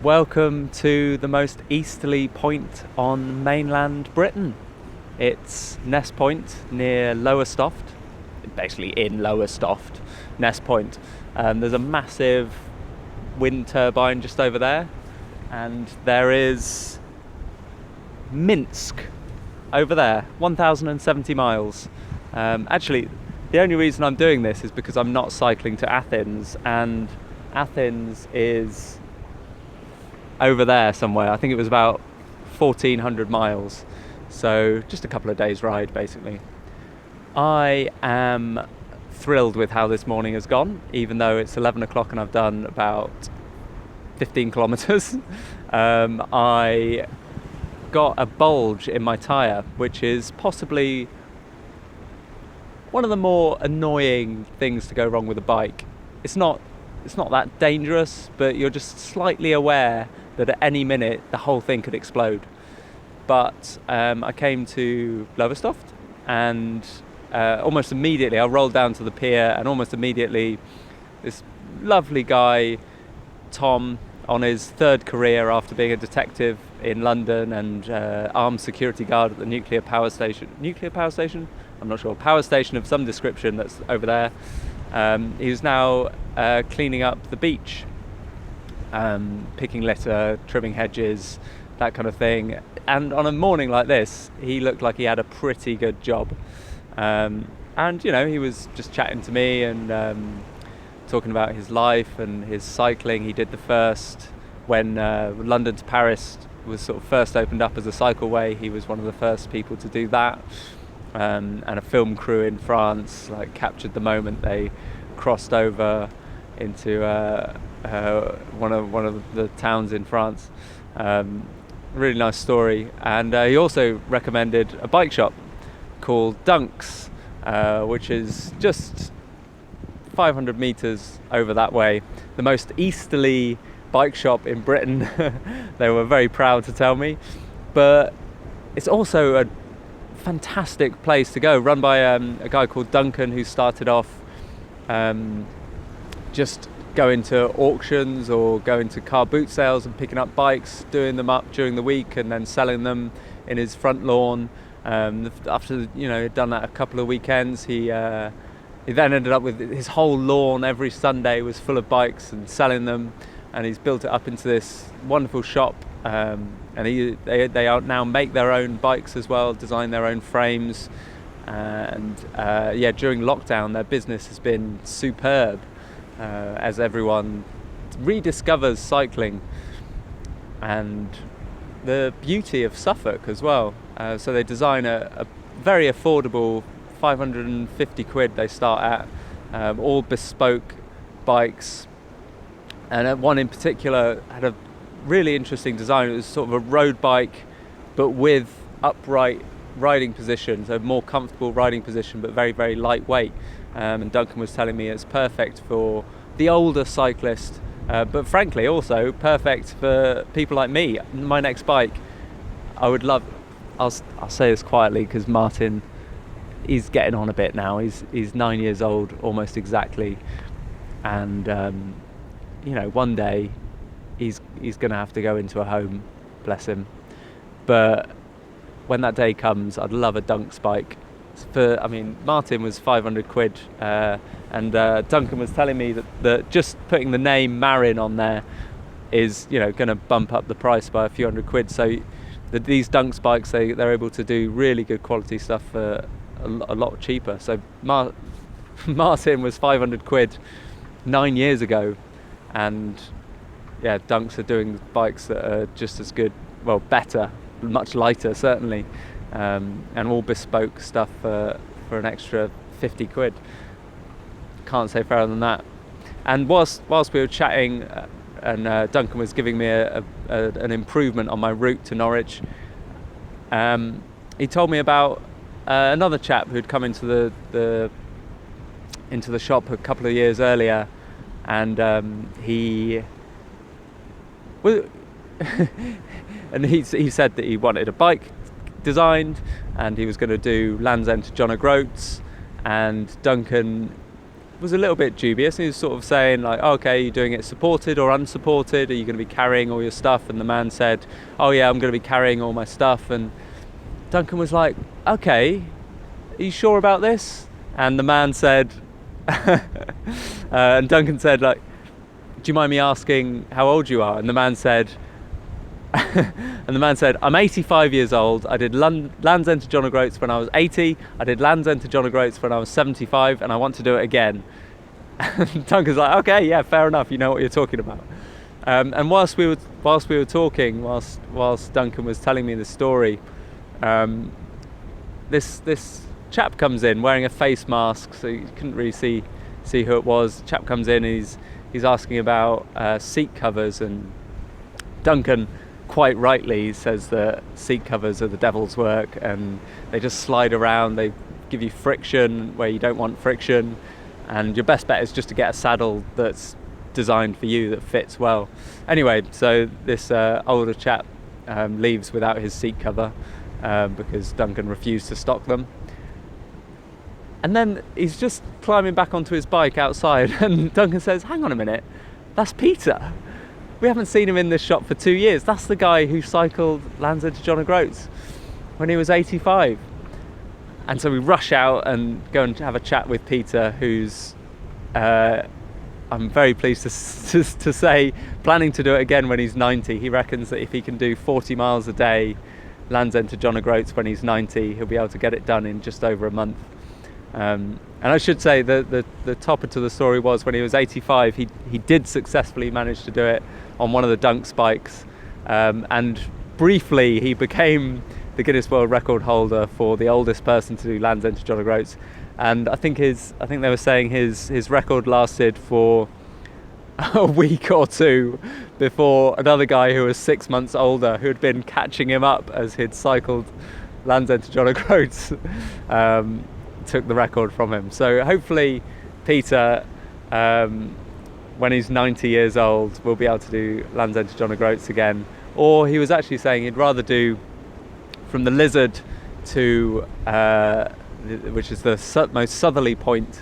Welcome to the most easterly point on mainland Britain. It's Ness Point near Lowestoft, basically in Lowestoft, Ness Point. There's a massive wind turbine just over there, and there is Minsk over there, 1,070 miles. Actually, the only reason I'm doing this is because I'm not cycling to Athens, and Athens is over there somewhere. I think it was about 1,400 miles, so just a couple of days ride basically. I am thrilled with how this morning has gone, even though it's 11 o'clock and I've done about 15 kilometers. I got a bulge in my tyre, which is possibly one of the more annoying things to go wrong with a bike. It's not that dangerous, but you're just slightly aware that at any minute the whole thing could explode. But I came to Lowestoft, and almost immediately I rolled down to the pier, and almost immediately this lovely guy, Tom, on his third career after being a detective in London and armed security guard at the nuclear power station, I'm not sure, power station of some description that's over there. He's now cleaning up the beach, picking litter, trimming hedges, that kind of thing. And on a morning like this, he looked like he had a pretty good job. And you know, he was just chatting to me and talking about his life and his cycling. He did the first, when London to Paris was sort of first opened up as a cycleway, he was one of the first people to do that. And a film crew in France captured the moment they crossed over into one of the towns in France. Really nice story. And he also recommended a bike shop called Dunx, which is just 500 meters over that way, the most easterly bike shop in Britain. They were very proud to tell me, but it's also a fantastic place to go, run by a guy called Duncan, who started off just going to auctions or going to car boot sales and picking up bikes, doing them up during the week and then selling them in his front lawn. After he'd done that a couple of weekends, he then ended up with his whole lawn every Sunday was full of bikes and selling them, and he's built it up into this wonderful shop. And they now make their own bikes as well, design their own frames, and during lockdown their business has been superb, as everyone rediscovers cycling and the beauty of Suffolk as well. So they design a very affordable 550 quid they start at, all bespoke bikes, and one in particular had a really interesting design. It was sort of a road bike but with upright riding position, so more comfortable riding position but very, very lightweight. And Duncan was telling me it's perfect for the older cyclist, but frankly also perfect for people like me. My next bike, I would love, I'll say this quietly because Martin, he's getting on a bit now. He's 9 years old almost exactly, and one day he's going to have to go into a home, bless him. But when that day comes, I'd love a Dunx bike. Martin was 500 quid, and Duncan was telling me that just putting the name Marin on there is going to bump up the price by a few hundred quid. So these Dunx bikes, they're able to do really good quality stuff for a lot cheaper. So Martin was 500 quid 9 years ago, and Dunx are doing bikes that are just as good, well, better, much lighter certainly, and all bespoke stuff for an extra 50 quid. Can't say fairer than that. And whilst we were chatting, and Duncan was giving me an improvement on my route to Norwich, he told me about another chap who'd come into the shop a couple of years earlier, and he and he said that he wanted a bike designed, and he was going to do Land's End to John O'Groats, and Duncan was a little bit dubious. He was sort of saying like, oh, okay, are you doing it supported or unsupported? Are you going to be carrying all your stuff? And the man said, oh yeah, I'm going to be carrying all my stuff. And Duncan was like, okay, are you sure about this? And the man said, and Duncan said, like, do you mind me asking how old you are? And the man said, I'm 85 years old. I did Land's End to John O'Groats when I was 80. I did Land's End to John O'Groats when I was 75, and I want to do it again. And Duncan's like, okay, yeah, fair enough. You know what you're talking about. And whilst we were talking, whilst Duncan was telling me the story, this chap comes in wearing a face mask, so you couldn't really see who it was. Chap comes in, and he's asking about seat covers, and Duncan, quite rightly, says that seat covers are the devil's work, and they just slide around. They give you friction where you don't want friction, and your best bet is just to get a saddle that's designed for you, that fits well. Anyway, so this older chap leaves without his seat cover because Duncan refused to stock them. And then he's just climbing back onto his bike outside, and Duncan says, hang on a minute, that's Peter. We haven't seen him in this shop for 2 years. That's the guy who cycled Land's End to John O'Groats when he was 85. And so we rush out and go and have a chat with Peter, who's, I'm very pleased to say, planning to do it again when he's 90. He reckons that if he can do 40 miles a day, Land's End to John O'Groats when he's 90, he'll be able to get it done in just over a month. And I should say the topper to the story was when he was 85, he did successfully manage to do it on one of the Dunx bikes, and briefly he became the Guinness World Record holder for the oldest person to do Land's End to John O'Groats. And I think they were saying his record lasted for a week or two before another guy who was 6 months older, who had been catching him up as he'd cycled Land's End to John O'Groats, took the record from him. So hopefully Peter, when he's 90 years old, will be able to do Land's End to John O'Groats again. Or he was actually saying he'd rather do from the Lizard to, which is the most southerly point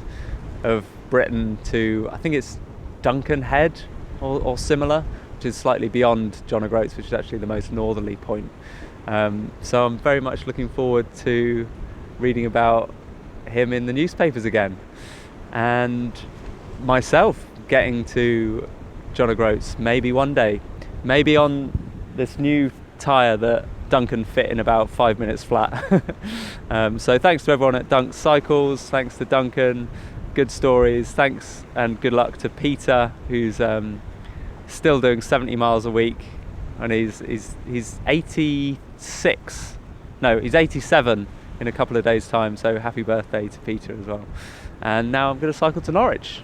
of Britain, to, I think it's Duncan Head or similar, which is slightly beyond John O'Groats, which is actually the most northerly point. So I'm very much looking forward to reading about him in the newspapers again, and myself getting to John O'Groats maybe one day, maybe on this new tyre that Duncan fit in about 5 minutes flat. So thanks to everyone at Dunx Cycles, thanks to Duncan, good stories, thanks and good luck to Peter, who's still doing 70 miles a week, and he's 86, no, he's 87 in a couple of days' time, so happy birthday to Peter as well. And now I'm going to cycle to Norwich.